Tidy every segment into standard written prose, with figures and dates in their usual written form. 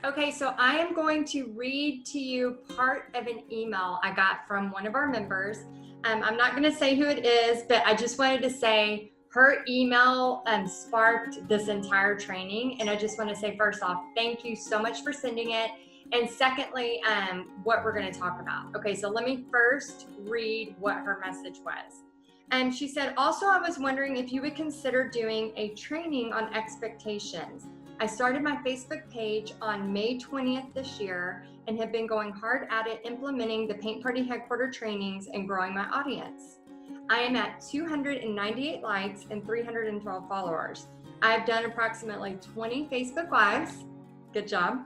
Okay, so I am going to read to you part of an email I got from one of our members. I'm not going to say who it is, but I just wanted to say her email sparked this entire training. And I just want to say, first off, thank you so much for sending it. And secondly, what we're going to talk about. Okay, so let me first read what her message was. She said, also, I was wondering if you would consider doing a training on expectations. I started my Facebook page on May 20th this year and have been going hard at it, implementing the Paint Party Headquarter trainings and growing my audience. I am at 298 likes and 312 followers. I've done approximately 20 Facebook Lives, good job,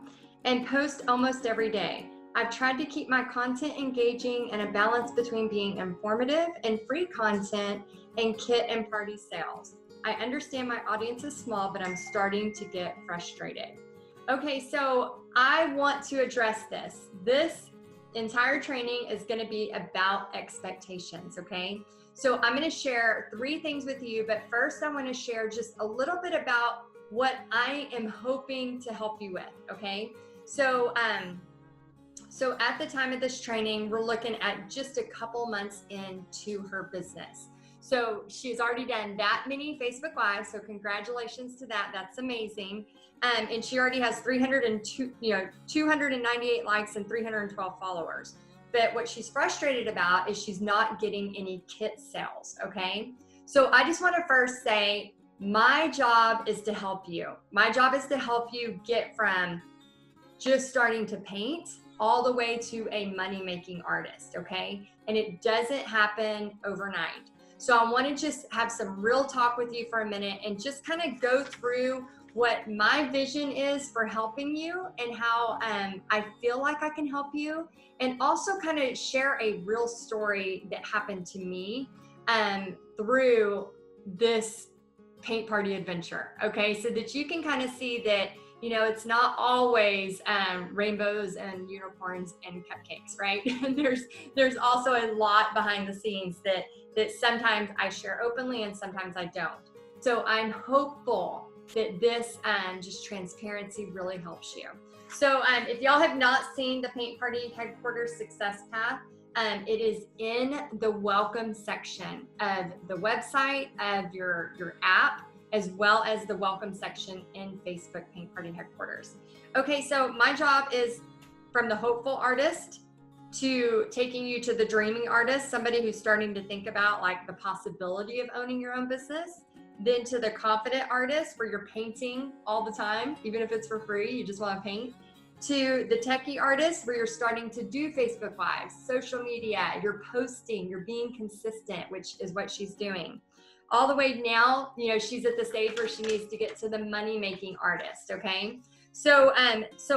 and post almost every day. I've tried to keep my content engaging and a balance between being informative and free content and kit and party sales. I understand my audience is small, but I'm starting to get frustrated. Okay, so I want to address this. This entire training is going to be about expectations, okay? So I'm going to share 3 things with you, but first I want to share just a little bit about what I am hoping to help you with, okay? So at the time of this training, we're looking at just a couple months into her business. So she's already done that many Facebook Lives. So congratulations to that. That's amazing. And she already has 298 likes and 312 followers. But what she's frustrated about is she's not getting any kit sales. Okay. So I just want to first say, my job is to help you. My job is to help you get from just starting to paint all the way to a money-making artist. Okay. And it doesn't happen overnight. So I want to just have some real talk with you for a minute and just kind of go through what my vision is for helping you and how I feel like I can help you, and also kind of share a real story that happened to me through this paint party adventure. Okay, so that you can kind of see that, you know, it's not always rainbows and unicorns and cupcakes, right? There's also a lot behind the scenes that sometimes I share openly and sometimes I don't. So I'm hopeful that this just transparency really helps you. So if y'all have not seen the Paint Party Headquarters Success Path, it is in the welcome section of the website of your app, as well as the welcome section in Facebook Paint Party Headquarters. Okay, so my job is from the hopeful artist to taking you to the dreaming artist, somebody who's starting to think about like the possibility of owning your own business, then to the confident artist where you're painting all the time, even if it's for free, you just want to paint, to the techie artist where you're starting to do Facebook Lives, social media, you're posting, you're being consistent, which is what she's doing. All the way now, you know, she's at the stage where she needs to get to the money-making artist, okay? So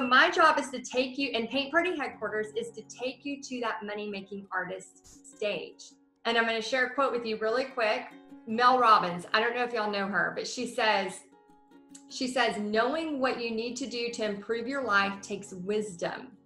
my job is to take you, and Paint Party Headquarters is to take you to that money-making artist stage. And I'm going to share a quote with you really quick. Mel Robbins, I don't know if y'all know her, but she says, knowing what you need to do to improve your life takes wisdom.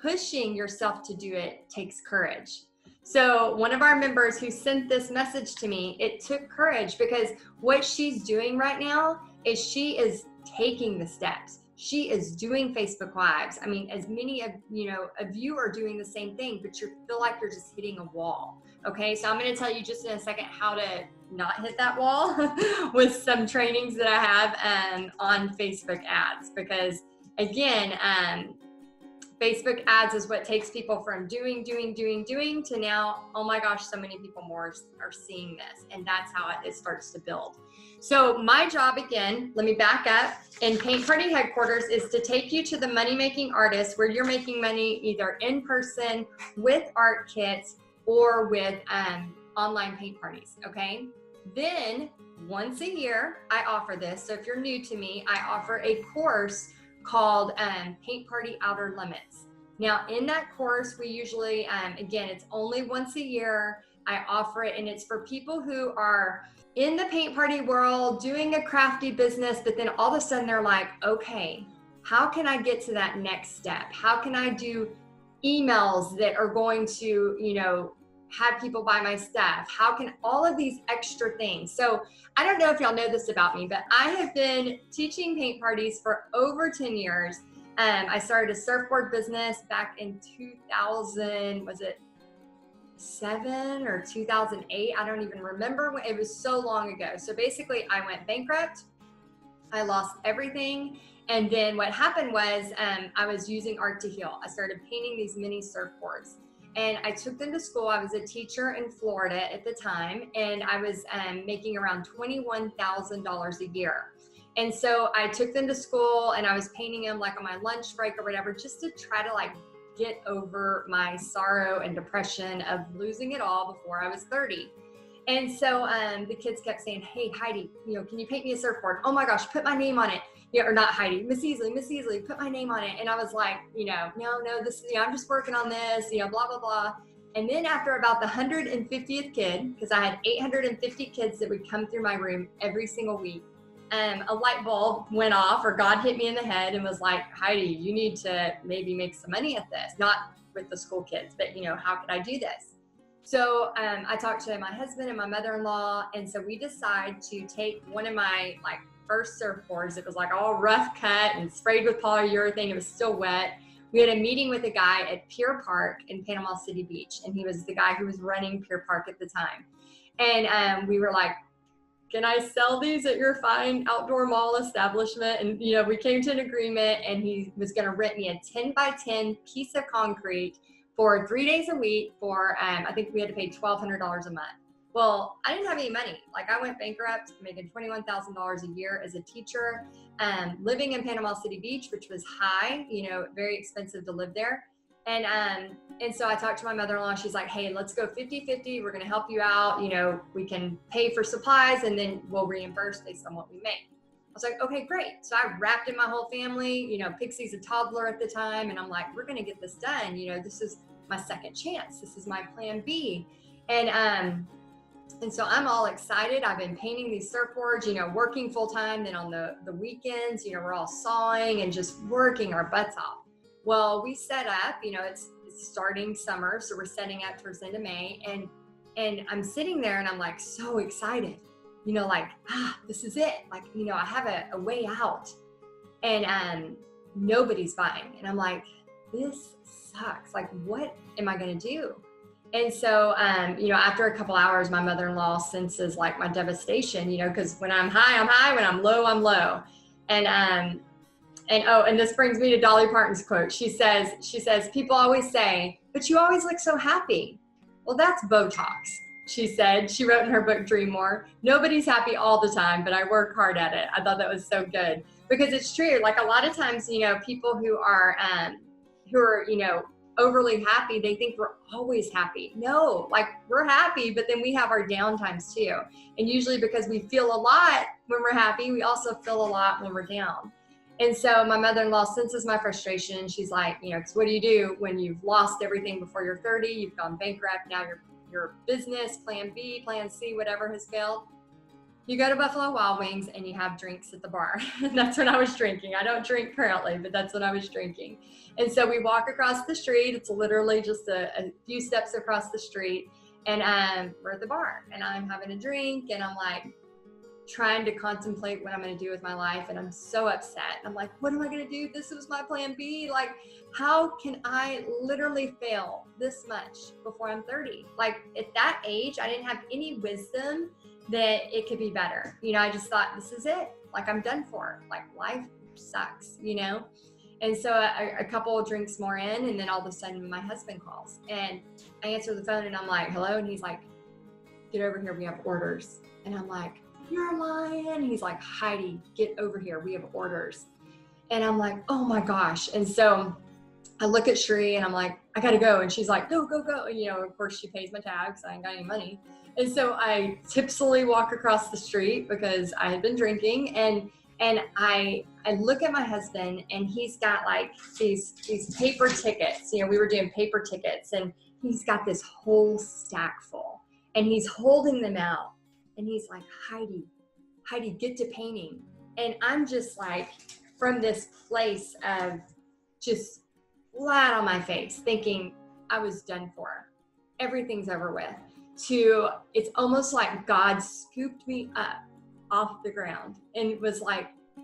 Pushing yourself to do it takes courage. So one of our members who sent this message to me, it took courage, because what she's doing right now is she is taking the steps. She is doing Facebook Lives. I mean, as many of you are doing the same thing, but you feel like you're just hitting a wall. Okay, so I'm going to tell you just in a second how to not hit that wall with some trainings that I have on Facebook ads, because again, Facebook ads is what takes people from doing to now, oh my gosh, so many people more are seeing this, and that's how it starts to build. So my job, again, let me back up, in Paint Party Headquarters is to take you to the money-making artist where you're making money either in person with art kits or with online paint parties, okay? Then once a year, I offer this. So if you're new to me, I offer a course called Paint Party Outer Limits. Now in that course, we usually, again, it's only once a year. I offer it, and it's for people who are in the paint party world doing a crafty business, but then all of a sudden they're like, okay, how can I get to that next step? How can I do emails that are going to, you know, have people buy my stuff? How can all of these extra things? So I don't know if y'all know this about me, but I have been teaching paint parties for over 10 years. I started a surfboard business back in 2000, was it 7 or 2008? I don't even remember. It was so long ago. So basically I went bankrupt. I lost everything. And then what happened was I was using art to heal. I started painting these mini surfboards and I took them to school. I was a teacher in Florida at the time, and I was making around $21,000 a year. And so I took them to school and I was painting them like on my lunch break or whatever, just to try to like get over my sorrow and depression of losing it all before I was 30. And so the kids kept saying, hey, Heidi, can you paint me a surfboard? Oh my gosh, put my name on it. Or not Heidi, Miss Easley, put my name on it. And I was like, no, this, I'm just working on this, blah, blah, blah. And then after about the 150th kid, because I had 850 kids that would come through my room every single week, a light bulb went off, or God hit me in the head and was like, Heidi, you need to maybe make some money at this, not with the school kids, but how could I do this? So I talked to my husband and my mother-in-law, and so we decided to take one of my first surfboards. It was all rough cut and sprayed with polyurethane. It was still wet. We had a meeting with a guy at Pier Park in Panama City Beach, and he was the guy who was running Pier Park at the time. And we were like, can I sell these at your fine outdoor mall establishment? And, we came to an agreement, and he was going to rent me a 10 by 10 piece of concrete for 3 days a week for, I think we had to pay $1,200 a month. Well, I didn't have any money. I went bankrupt, making $21,000 a year as a teacher, living in Panama City Beach, which was high, very expensive to live there. And so I talked to my mother-in-law. She's like, hey, let's go 50-50. We're going to help you out. We can pay for supplies and then we'll reimburse based on what we make. I was like, okay, great. So I wrapped in my whole family. Pixie's a toddler at the time. And I'm like, we're going to get this done. This is my second chance. This is my plan B. And so I'm all excited. I've been painting these surfboards, working full time. Then on the weekends, we're all sawing and just working our butts off. Well, we set up, it's starting summer. So we're setting up towards the end of May. And I'm sitting there and I'm so excited, this is it. I have a way out, and nobody's buying. And I'm like, this sucks. What am I going to do? And so, after a couple hours, my mother-in-law senses my devastation, because when I'm high, I'm high. When I'm low, I'm low. And this brings me to Dolly Parton's quote. She says, people always say, but you always look so happy. Well, that's Botox. She said. She wrote in her book, Dream More, nobody's happy all the time, but I work hard at it. I thought that was so good, because it's true. A lot of times, people who are overly happy, they think we're always happy. No, we're happy, but then we have our down times too. And usually because we feel a lot when we're happy, we also feel a lot when we're down. And so my mother-in-law senses my frustration, and she's like, because what do you do when you've lost everything before you're 30, you've gone bankrupt, now your business, plan B, plan C, whatever has failed? You go to Buffalo Wild Wings and you have drinks at the bar. And that's when I was drinking. I don't drink currently, but that's when I was drinking. And so we walk across the street. It's literally just a few steps across the street. And we're at the bar and I'm having a drink, and I'm trying to contemplate what I'm going to do with my life. And I'm so upset. I'm like, what am I going to do? This was my plan B. How can I literally fail this much before I'm 30? At that age, I didn't have any wisdom that it could be better. I just thought, this is it. I'm done for. Life sucks, And so a couple of drinks more in, and then all of a sudden my husband calls, and I answer the phone and I'm like, hello. And he's like, get over here. We have orders. And I'm like, you're lying. He's like, Heidi, get over here. We have orders. And I'm like, oh my gosh. And so I look at Sheree and I'm like, I got to go. And she's like, go, go, go. And, of course she pays my tab because I ain't got any money. And so I tipsily walk across the street because I had been drinking, and I look at my husband, and he's got these paper tickets. We were doing paper tickets, and he's got this whole stack full, and he's holding them out, and he's like, Heidi, get to painting. And I'm just from this place of just flat on my face, thinking I was done for. Everything's over with. To it's almost like God scooped me up off the ground and was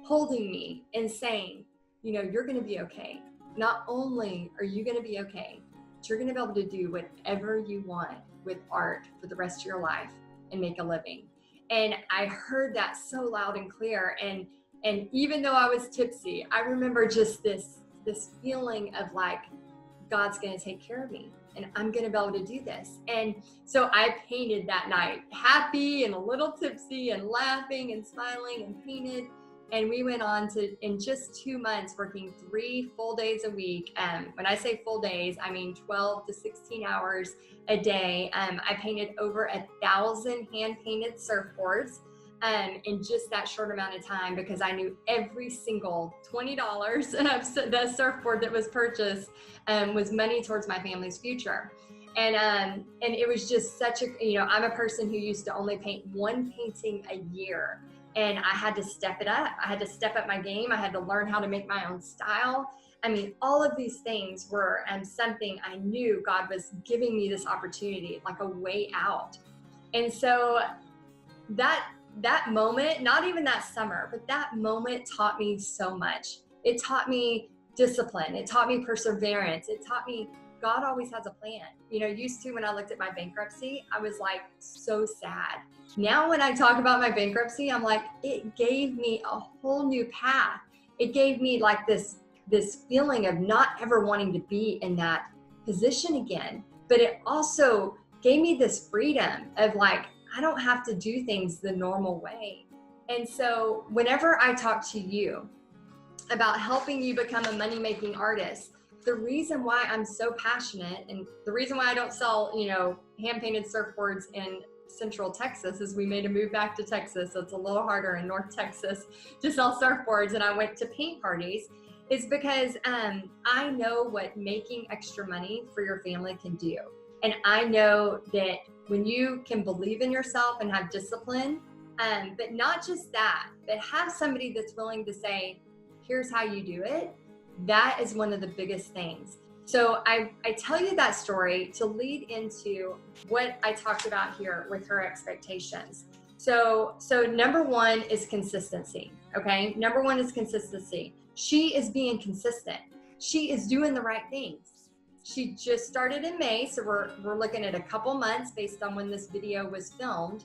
holding me and saying, you're going to be okay. Not only are you going to be okay, but you're going to be able to do whatever you want with art for the rest of your life and make a living. And I heard that so loud and clear. And even though I was tipsy, I remember just this feeling of like, God's going to take care of me and I'm going to be able to do this. And so I painted that night, happy and a little tipsy and laughing and smiling, and painted. And we went on to, in just 2 months, working 3 full days a week. When I say full days, I mean 12 to 16 hours a day. I painted over 1,000 hand-painted surfboards in just that short amount of time, because I knew every single $20 of the surfboard that was purchased was money towards my family's future. And it was just such a, I'm a person who used to only paint 1 painting a year. And I had to step it up. I had to step up my game. I had to learn how to make my own style. I mean, all of these things were something I knew God was giving me this opportunity, like a way out. And so that moment, not even that summer, but that moment taught me so much. It taught me discipline. It taught me perseverance. It taught me God always has a plan. Used to, when I looked at my bankruptcy, I was like so sad. Now when I talk about my bankruptcy, I'm like, it gave me a whole new path. It gave me like this feeling of not ever wanting to be in that position again. But it also gave me this freedom of like, I don't have to do things the normal way. And so whenever I talk to you about helping you become a money-making artist, the reason why I'm so passionate, and the reason why I don't sell, hand-painted surfboards in Central Texas, is we made a move back to Texas. So it's a little harder in North Texas to sell surfboards. And I went to paint parties, is because I know what making extra money for your family can do. And I know that when you can believe in yourself and have discipline, but not just that, but have somebody that's willing to say, here's how you do it, that is one of the biggest things. So I tell you that story to lead into what I talked about here with her expectations. So number 1 is consistency, okay? Number 1 is consistency. She is being consistent. She is doing the right things. She just started in May, so we're looking at a couple months based on when this video was filmed.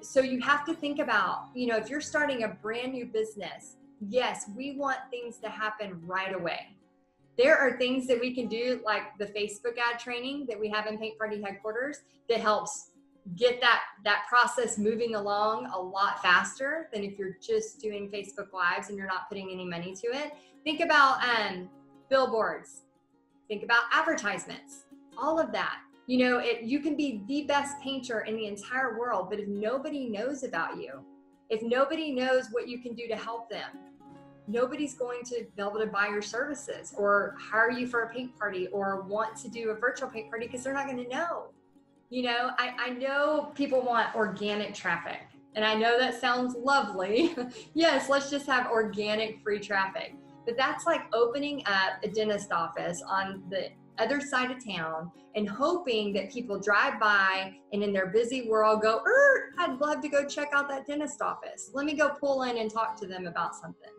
So you have to think about, if you're starting a brand new business, yes, we want things to happen right away. There are things that we can do, like the Facebook ad training that we have in Paint Party headquarters, that helps get that process moving along a lot faster than if you're just doing Facebook Lives and you're not putting any money to it. Think about billboards. Think about advertisements, all of that. You can be the best painter in the entire world, but if nobody knows about you, if nobody knows what you can do to help them, nobody's going to be able to buy your services or hire you for a paint party or want to do a virtual paint party, because they're not going to know. I know people want organic traffic, and I know that sounds lovely. Yes, let's just have organic free traffic. But that's like opening up a dentist office on the other side of town and hoping that people drive by and in their busy world go, I'd love to go check out that dentist office. Let me go pull in and talk to them about something.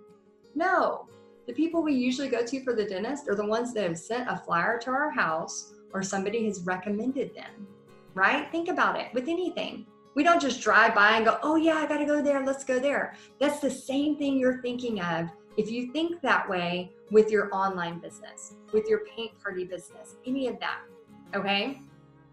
No, the people we usually go to for the dentist are the ones that have sent a flyer to our house or somebody has recommended them, right? Think about it with anything. We don't just drive by and go, oh yeah, I gotta go there, let's go there. That's the same thing you're thinking of if you think that way with your online business, with your paint party business, any of that, okay?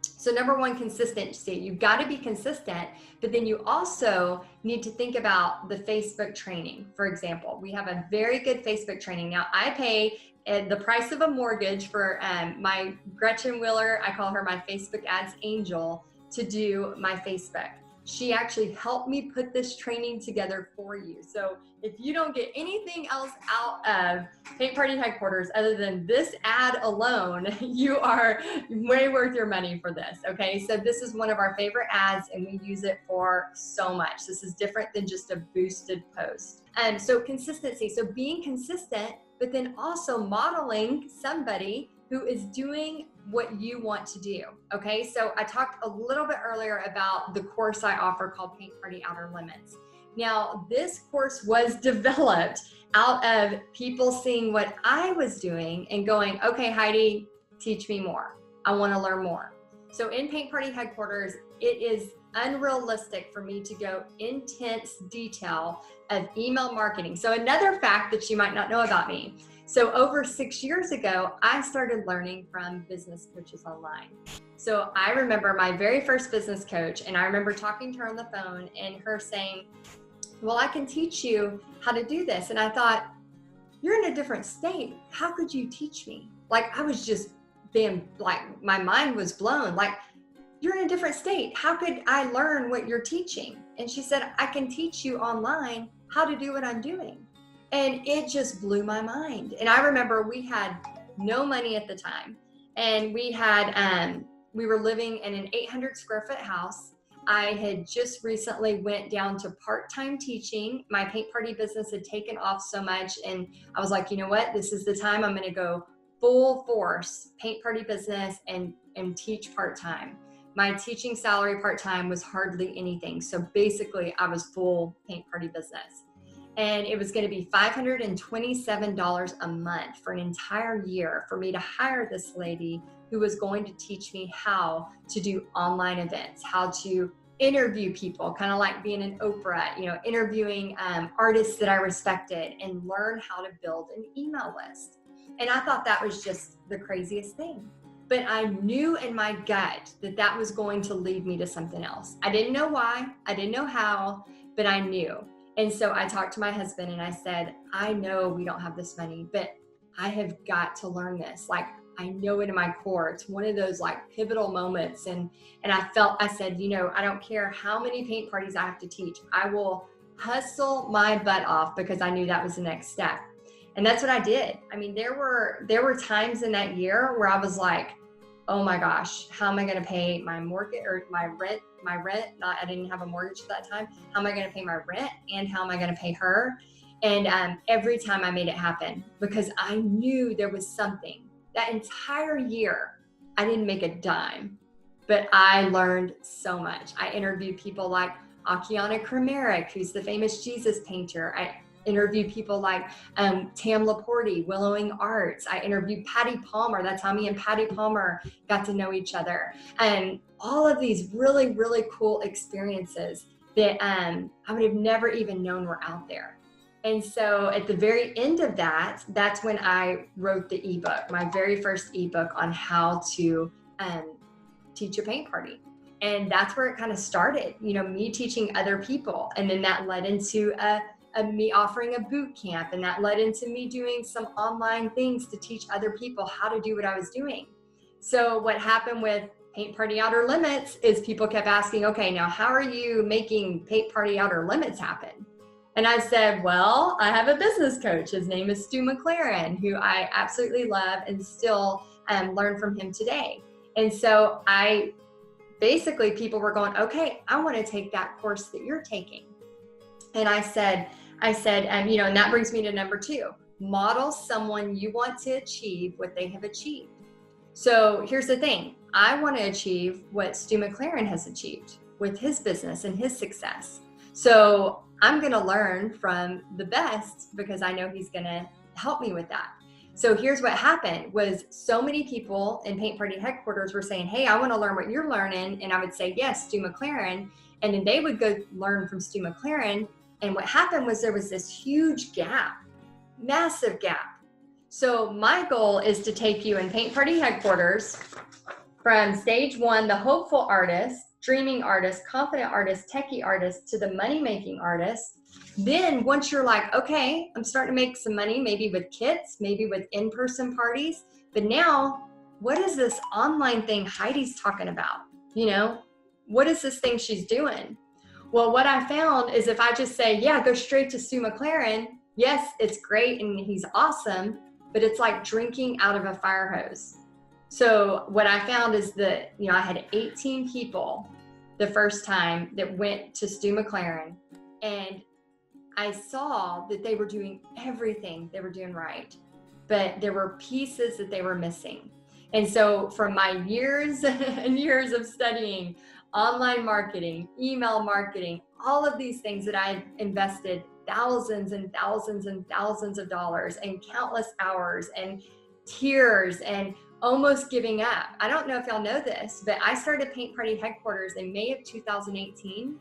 So number 1, consistency. You've got to be consistent, but then you also need to think about the Facebook training. For example, we have a very good Facebook training. Now I pay the price of a mortgage for my Gretchen Wheeler, I call her my Facebook ads angel, to do my Facebook. She actually helped me put this training together for you. So if you don't get anything else out of Paint Party headquarters other than this ad alone, you are way worth your money for this, okay? So this is one of our favorite ads and we use it for so much. This is different than just a boosted post. So consistency, so being consistent, but then also modeling somebody who is doing what you want to do, okay? So I talked a little bit earlier about the course I offer called Paint Party Outer Limits. Now, this course was developed out of people seeing what I was doing and going, okay, Heidi, teach me more. I want to learn more. So in Paint Party headquarters, it is unrealistic for me to go intense detail of email marketing. So another fact that you might not know about me. So over 6 years ago, I started learning from business coaches online. So I remember my very first business coach, and I remember talking to her on the phone and her saying, well, I can teach you how to do this. And I thought, you're in a different state. How could you teach me? Like, I was just being like, my mind was blown. Like, you're in a different state. How could I learn what you're teaching? And she said, I can teach you online how to do what I'm doing. And it just blew my mind. And I remember we had no money at the time. And we were living in an 800 square foot house. I had just recently went down to part-time teaching. My paint party business had taken off so much. And I was like, you know what? This is the time I'm going to go full force paint party business and teach part-time. My teaching salary part-time was hardly anything. So basically I was full paint party business. And it was going to be $527 a month for an entire year for me to hire this lady who was going to teach me how to do online events, how to interview people, kind of like being an Oprah, interviewing artists that I respected, and learn how to build an email list. And I thought that was just the craziest thing. But I knew in my gut that that was going to lead me to something else. I didn't know why, I didn't know how, but I knew. And so I talked to my husband and I said, I know we don't have this money, but I have got to learn this. Like, I know it in my core. It's one of those like pivotal moments. And I said, I don't care how many paint parties I have to teach. I will hustle my butt off because I knew that was the next step. And that's what I did. I mean, there were times in that year where I was like, oh my gosh, how am I going to pay my mortgage or my rent? I didn't have a mortgage at that time. How am I going to pay my rent? And how am I going to pay her? And every time I made it happen, because I knew there was something. That entire year, I didn't make a dime, but I learned so much. I interviewed people like Akiana Krameric, who's the famous Jesus painter. I interviewed people like Tam Laporte, Willowing Arts. I interviewed Patty Palmer. That's how me and Patty Palmer got to know each other. And all of these really, really cool experiences that I would have never even known were out there. And so at the very end of that, that's when I wrote the ebook, my very first ebook on how to teach a paint party. And that's where it kind of started, me teaching other people. And then that led into me offering a boot camp, and that led into me doing some online things to teach other people how to do what I was doing. So what happened with Paint Party Outer Limits is people kept asking, okay, now how are you making Paint Party Outer Limits happen? And I said, well, I have a business coach. His name is Stu McLaren, who I absolutely love and still learn from him today. And so people were going, okay, I want to take that course that you're taking. And I said, and that brings me to number 2, model someone you want to achieve what they have achieved. So here's the thing. I want to achieve what Stu McLaren has achieved with his business and his success. So I'm going to learn from the best because I know he's going to help me with that. So here's what happened was so many people in Paint Party headquarters were saying, hey, I want to learn what you're learning. And I would say, yes, Stu McLaren. And then they would go learn from Stu McLaren. And what happened was there was this huge gap, massive gap. So my goal is to take you in Paint Party headquarters from stage 1, the hopeful artist, dreaming artist, confident artist, techie artist, to the money-making artist. Then once you're like, okay, I'm starting to make some money, maybe with kits, maybe with in-person parties, but now what is this online thing Heidi's talking about? What is this thing she's doing? Well, what I found is if I just say, yeah, go straight to Stu McLaren, yes, it's great and he's awesome, but it's like drinking out of a fire hose. So what I found is that, I had 18 people the first time that went to Stu McLaren, and I saw that they were doing everything they were doing right, but there were pieces that they were missing. And so from my years and years of studying online marketing, email marketing, all of these things that I invested thousands and thousands and thousands of dollars and countless hours and tears and almost giving up. I don't know if y'all know this, but I started Paint Party Headquarters in May of 2018,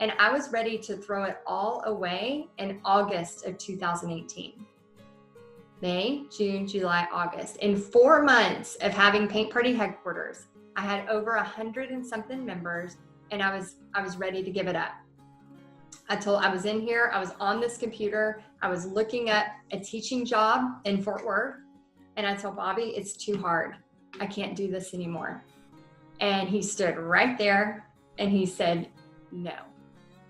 and I was ready to throw it all away in August of 2018. May, June, July, August. In 4 months of having Paint Party Headquarters, I had over 100 and something members, and I was ready to give it up. I was in here, I was on this computer, I was looking at a teaching job in Fort Worth, and I told Bobby, it's too hard. I can't do this anymore. And he stood right there and he said, no,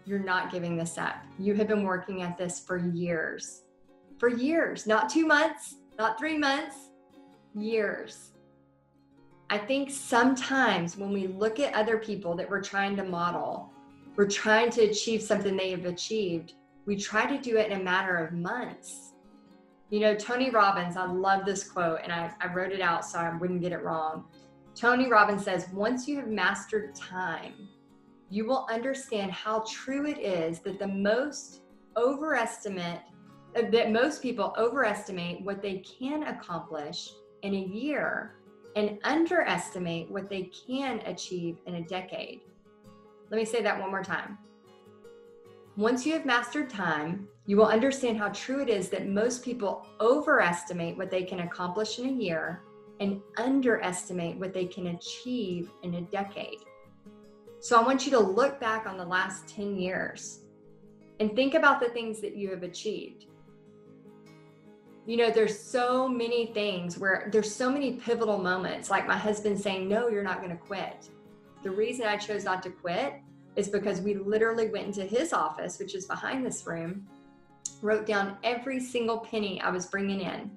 you're not giving this up. You have been working at this for years, not 2 months, not 3 months, years. I think sometimes when we look at other people that we're trying to model, we're trying to achieve something they have achieved, we try to do it in a matter of months. You know, Tony Robbins, I love this quote, and I wrote it out so I wouldn't get it wrong. Tony Robbins says, once you have mastered time, you will understand how true it is that most people overestimate what they can accomplish in a year and underestimate what they can achieve in a decade. Let me say that one more time. Once you have mastered time, you will understand how true it is that most people overestimate what they can accomplish in a year and underestimate what they can achieve in a decade. So I want you to look back on the last 10 years and think about the things that you have achieved. You know, there's so many things where there's so many pivotal moments, like my husband saying, no, you're not going to quit. The reason I chose not to quit is because we literally went into his office, which is behind this room, wrote down every single penny I was bringing in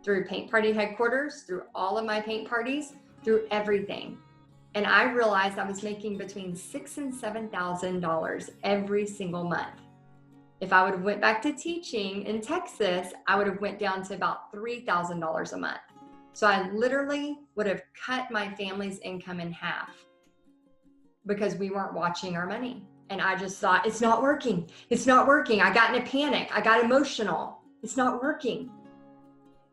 through Paint Party Headquarters, through all of my paint parties, through everything. And I realized I was making between $6,000 and $7,000 every single month. If I would have went back to teaching in Texas, I would have went down to about $3,000 a month. So I literally would have cut my family's income in half because we weren't watching our money. And I just thought, it's not working. It's not working. I got in a panic. I got emotional. It's not working.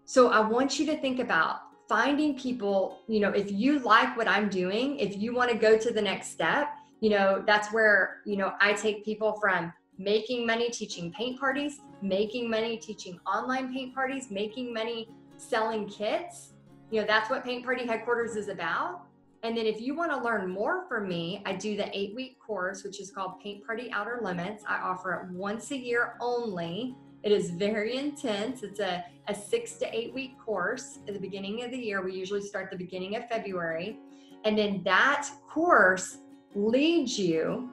So I want you to think about finding people, you know, if you like what I'm doing, if you want to go to the next step, you know, that's where, you know, I take people from making money teaching paint parties, making money teaching online paint parties, making money selling kits. You know, that's what Paint Party Headquarters is about. And then if you want to learn more from me, I do the 8-week course, which is called Paint Party Outer Limits. I offer it once a year only. It is very intense. It's a 6 to 8 week course at the beginning of the year. We usually start the beginning of February. And then that course leads you.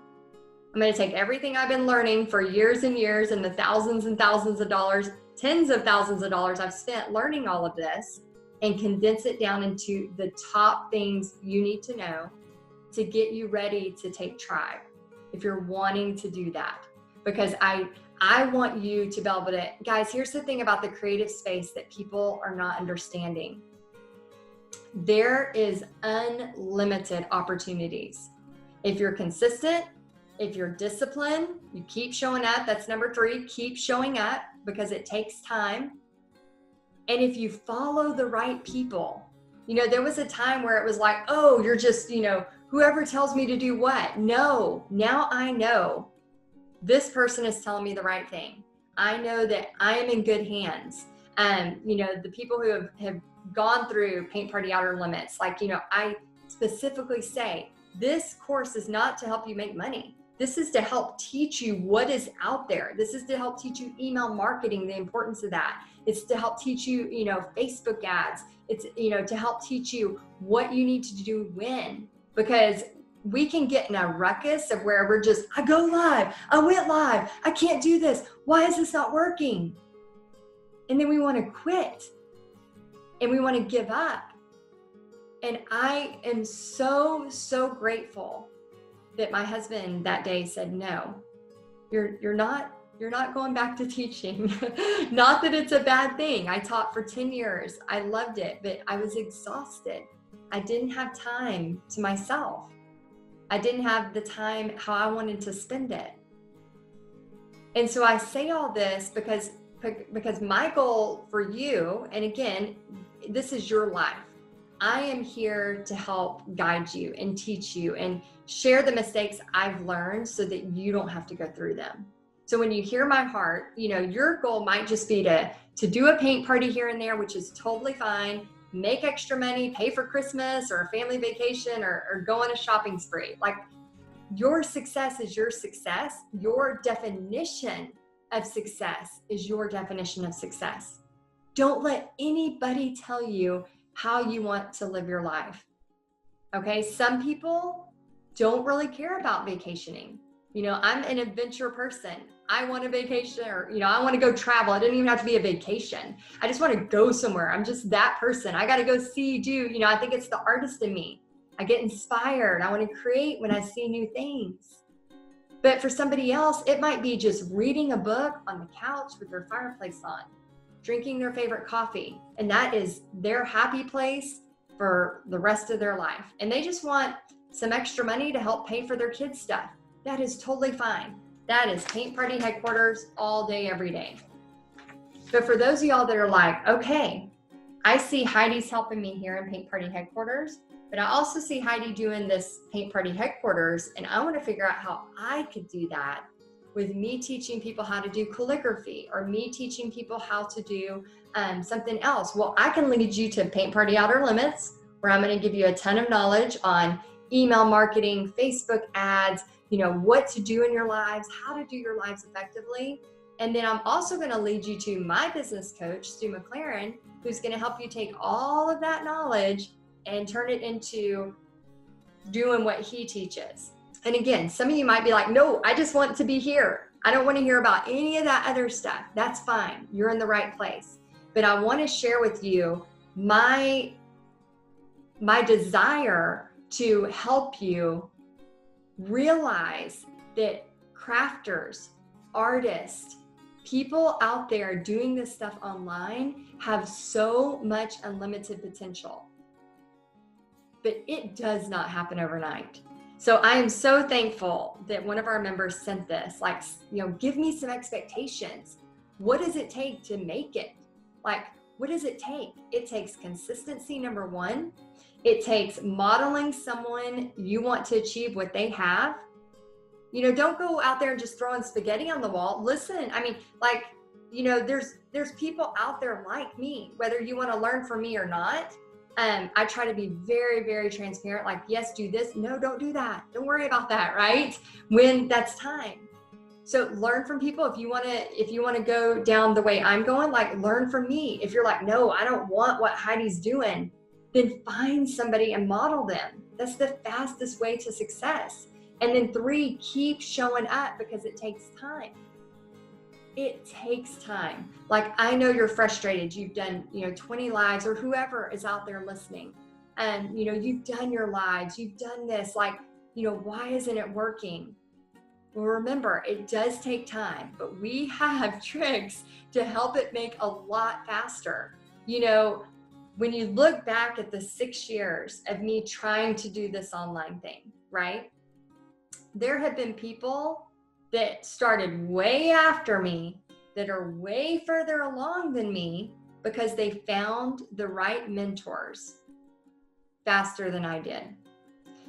I'm going to take everything I've been learning for years and years and the thousands and thousands of dollars, tens of thousands of dollars I've spent learning all of this, and condense it down into the top things you need to know to get you ready to take Tribe if you're wanting to do that. Because I want you to be able to, guys, here's the thing about the creative space that people are not understanding. There is unlimited opportunities. If you're consistent, if you're disciplined, you keep showing up. That's number 3, keep showing up because it takes time. And if you follow the right people, you know, there was a time where it was like, oh, you're just, you know, whoever tells me to do what? No, now I know this person is telling me the right thing. I know that I am in good hands. You know, the people who have gone through Paint Party Outer Limits, like, you know, I specifically say, this course is not to help you make money. This is to help teach you what is out there. This is to help teach you email marketing, the importance of that. It's to help teach you, you know, Facebook ads. It's, you know, to help teach you what you need to do when, because we can get in a ruckus of where we're just, I go live, I went live, I can't do this. Why is this not working? And then we want to quit and we want to give up. And I am so, so grateful that my husband that day said, no, you're not going back to teaching. Not that it's a bad thing. I taught for 10 years. I loved it, but I was exhausted. I didn't have time to myself. I didn't have the time how I wanted to spend it. And so I say all this because my goal for you, and again, this is your life. I am here to help guide you and teach you and share the mistakes I've learned so that you don't have to go through them. So when you hear my heart, your goal might just be to do a paint party here and there, which is totally fine, make extra money, pay for Christmas or a family vacation or go on a shopping spree. Like, your success is your success. Your definition of success is your definition of success. Don't let anybody tell you how you want to live your life. Okay, some people don't really care about vacationing. I'm an adventure person. I want a vacation, or, I want to go travel. It doesn't even have to be a vacation. I just want to go somewhere. I'm just that person. I got to go do, I think it's the artist in me. I get inspired. I want to create when I see new things. But for somebody else, it might be just reading a book on the couch with their fireplace on, drinking their favorite coffee. And that is their happy place for the rest of their life. And they just want some extra money to help pay for their kids' stuff. That is totally fine. That is paint party headquarters all day, every day. But for those of y'all that are like, okay, I see Heidi's helping me here in paint party headquarters, but I also see Heidi doing this paint party headquarters, and I want to figure out how I could do that with me teaching people how to do calligraphy, or me teaching people how to do something else. Well, I can lead you to Paint Party Outer Limits, where I'm going to give you a ton of knowledge on email marketing, Facebook ads, what to do in your lives, how to do your lives effectively. And then I'm also going to lead you to my business coach, Stu McLaren, who's going to help you take all of that knowledge and turn it into doing what he teaches. And again, some of you might be like, no, I just want to be here. I don't want to hear about any of that other stuff. That's fine. You're in the right place. But I want to share with you my desire to help you realize that crafters, artists, people out there doing this stuff online have so much unlimited potential. But it does not happen overnight. So I am so thankful that one of our members sent this, like, give me some expectations. What does it take to make it? Like, what does it take? It takes consistency, number one. It takes modeling someone you want to achieve what they have. Don't go out there and just throwing spaghetti on the wall. Listen, there's people out there like me, whether you want to learn from me or not. I try to be very, very transparent. Like, yes, do this. No, don't do that. Don't worry about that, right? When that's time. So learn from people. If you want to go down the way I'm going, like, learn from me. If you're like, no, I don't want what Heidi's doing, then find somebody and model them. That's the fastest way to success. And then 3, keep showing up, because it takes time. It takes time. Like, I know you're frustrated. You've done, 20 lives, or whoever is out there listening. And, you've done your lives. You've done this. Like, why isn't it working? Well, remember, it does take time, but we have tricks to help it make a lot faster. When you look back at the 6 years of me trying to do this online thing, right? There have been people that started way after me that are way further along than me because they found the right mentors faster than I did.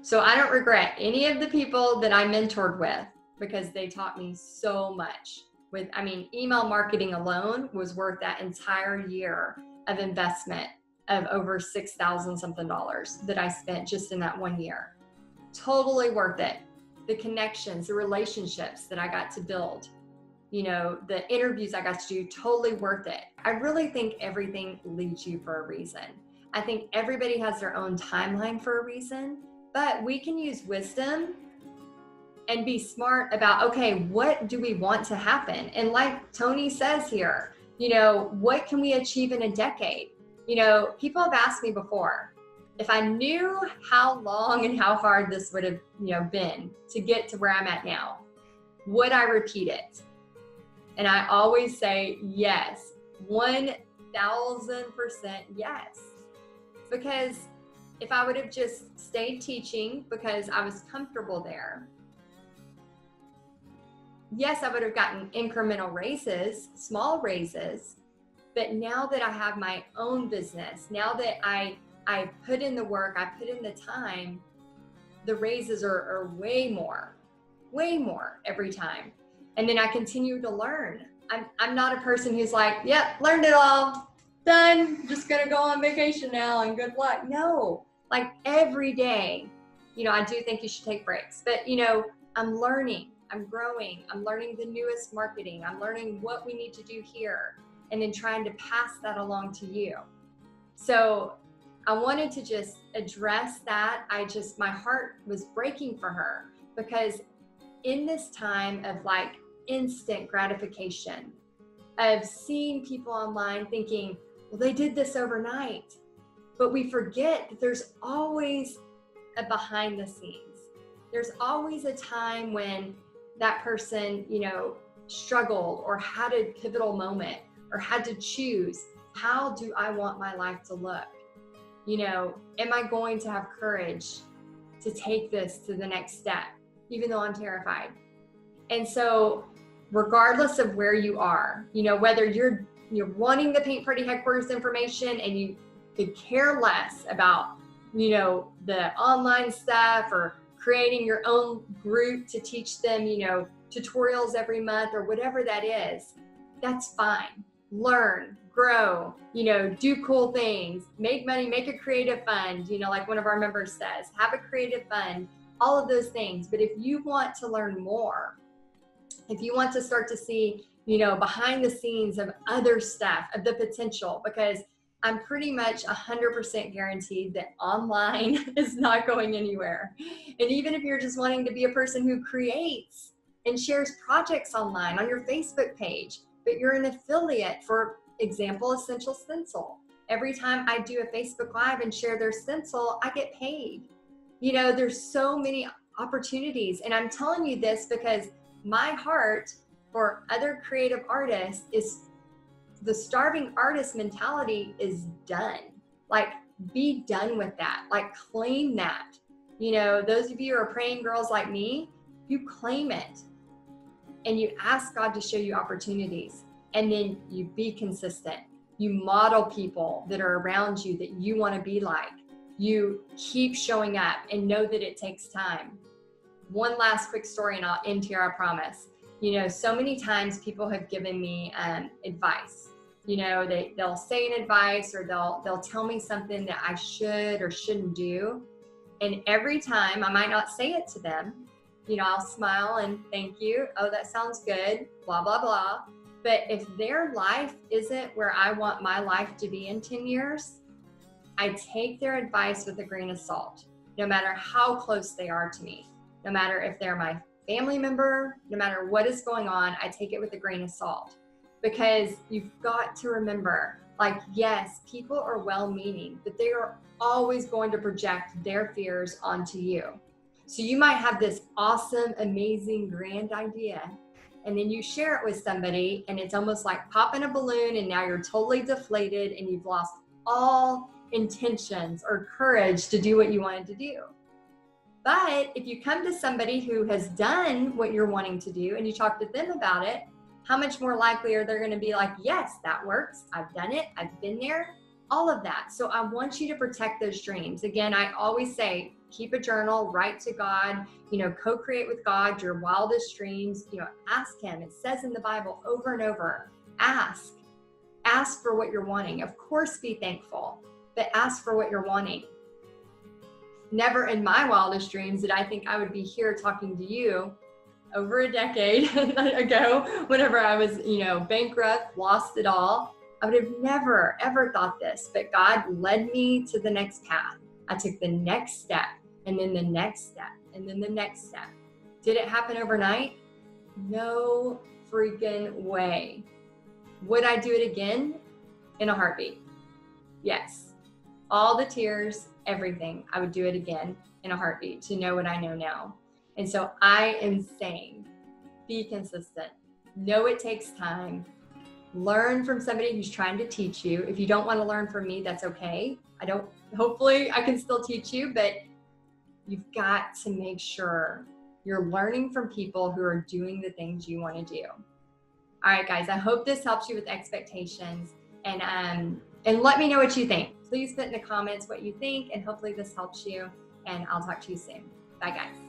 So I don't regret any of the people that I mentored with, because they taught me so much. Email marketing alone was worth that entire year of investment of over $6,000 something that I spent just in that 1 year. Totally worth it. The connections, the relationships that I got to build, the interviews I got to do, totally worth it. I really think everything leads you for a reason. I think everybody has their own timeline for a reason, but we can use wisdom and be smart about, okay, what do we want to happen? And like Tony says here, what can we achieve in a decade? People have asked me before, if I knew how long and how hard this would have, been to get to where I'm at now, would I repeat it? And I always say yes, 1,000% yes. Because if I would have just stayed teaching because I was comfortable there, yes, I would have gotten incremental raises, small raises, but now that I have my own business, now that I put in the work, I put in the time, the raises are way more every time. And then I continue to learn. I'm not a person who's like, yep, learned it all, done, just gonna go on vacation now and good luck. No, like every day, I do think you should take breaks, but I'm learning, I'm growing, I'm learning the newest marketing, I'm learning what we need to do here, and then trying to pass that along to you. So I wanted to just address that. My heart was breaking for her, because in this time of like instant gratification, of seeing people online thinking, well, they did this overnight, but we forget that there's always a behind the scenes. There's always a time when that person, struggled or had a pivotal moment or had to choose, how do I want my life to look? Am I going to have courage to take this to the next step, even though I'm terrified? And so regardless of where you are, whether you're wanting the Paint Party headquarters information and you could care less about, the online stuff, or creating your own group to teach them, tutorials every month or whatever that is, that's fine. Learn, grow, do cool things, make money, make a creative fund, like one of our members says, have a creative fund, all of those things. But if you want to learn more, if you want to start to see, behind the scenes of other stuff, of the potential, because I'm pretty much 100% guaranteed that online is not going anywhere. And even if you're just wanting to be a person who creates and shares projects online on your Facebook page, but you're an affiliate, for example, Essential Stencil. Every time I do a Facebook Live and share their stencil, I get paid. There's so many opportunities. And I'm telling you this because my heart for other creative artists is the starving artist mentality is done. Like, be done with that. Like, claim that. Those of you who are praying girls like me, you claim it and you ask God to show you opportunities, and then you be consistent. You model people that are around you that you want to be like. You keep showing up and know that it takes time. One last quick story and I'll end here, I promise. So many times people have given me advice. They'll say an advice, or they'll tell me something that I should or shouldn't do. And every time, I might not say it to them, I'll smile and thank you. Oh, that sounds good, blah, blah, blah. But if their life isn't where I want my life to be in 10 years, I take their advice with a grain of salt, no matter how close they are to me, no matter if they're my family member, no matter what is going on, I take it with a grain of salt. Because you've got to remember, like, yes, people are well-meaning, but they are always going to project their fears onto you. So you might have this awesome, amazing, grand idea, and then you share it with somebody, and it's almost like popping a balloon, and now you're totally deflated, and you've lost all intentions or courage to do what you wanted to do. But if you come to somebody who has done what you're wanting to do, and you talk to them about it, how much more likely are they going to be like, yes, that works. I've done it. I've been there, all of that. So I want you to protect those dreams. Again, I always say, keep a journal, write to God, co-create with God your wildest dreams, ask him. It says in the Bible over and over, ask for what you're wanting. Of course, be thankful, but ask for what you're wanting. Never in my wildest dreams did I think I would be here talking to you over a decade ago, whenever I was, bankrupt, lost it all. I would have never, ever thought this, but God led me to the next path. I took the next step, and then the next step, and then the next step. Did it happen overnight? No freaking way. Would I do it again? In a heartbeat. Yes. All the tears, everything. I would do it again in a heartbeat to know what I know now. And so I am saying, be consistent. Know it takes time. Learn from somebody who's trying to teach you. If you don't want to learn from me, that's okay. Hopefully I can still teach you, but you've got to make sure You're learning from people who are doing the things you want to do. All right, guys, I hope this helps you with expectations, and let me know what you think. Please put in the comments what you think, and hopefully this helps you, and I'll talk to you soon. Bye, guys.